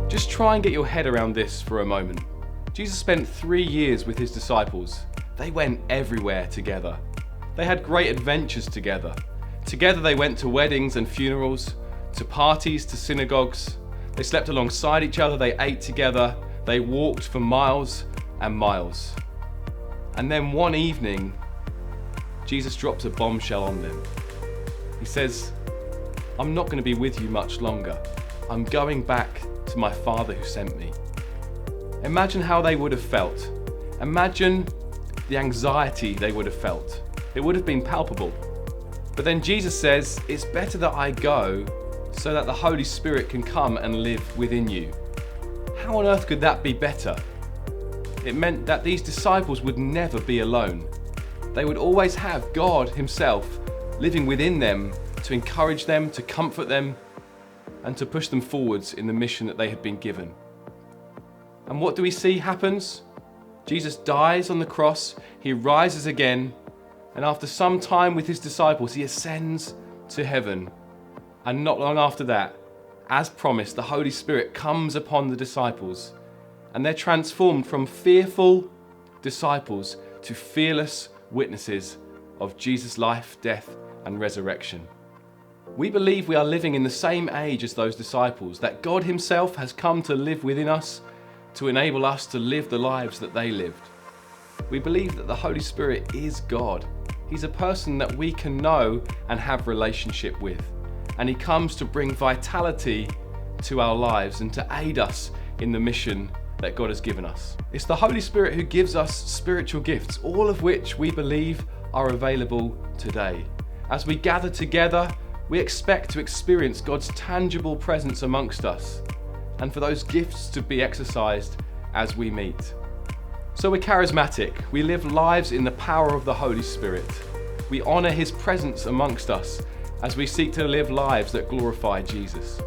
Just try and get your head around this for a moment. Jesus spent 3 years with his disciples. They went everywhere together. They had great adventures together. Together they went to weddings and funerals, to parties, to synagogues. They slept alongside each other, they ate together, they walked for miles and miles. And then one evening, Jesus drops a bombshell on them. He says, "I'm not going to be with you much longer. I'm going back to my Father who sent me." Imagine how they would have felt. Imagine the anxiety they would have felt. It would have been palpable. But then Jesus says, "It's better that I go so that the Holy Spirit can come and live within you." How on earth could that be better? It meant that these disciples would never be alone. They would always have God himself living within them to encourage them, to comfort them, and to push them forwards in the mission that they had been given. And what do we see happens? Jesus dies on the cross, he rises again, and after some time with his disciples, he ascends to heaven. And not long after that, as promised, the Holy Spirit comes upon the disciples, and they're transformed from fearful disciples to fearless witnesses of Jesus' life, death, and resurrection. We believe we are living in the same age as those disciples, that God himself has come to live within us to enable us to live the lives that they lived. We believe that the Holy Spirit is God. He's a person that we can know and have relationship with. And he comes to bring vitality to our lives and to aid us in the mission that God has given us. It's the Holy Spirit who gives us spiritual gifts, all of which we believe are available today. As we gather together, we expect to experience God's tangible presence amongst us, and for those gifts to be exercised as we meet. So we're charismatic. We live lives in the power of the Holy Spirit. We honor his presence amongst us as we seek to live lives that glorify Jesus.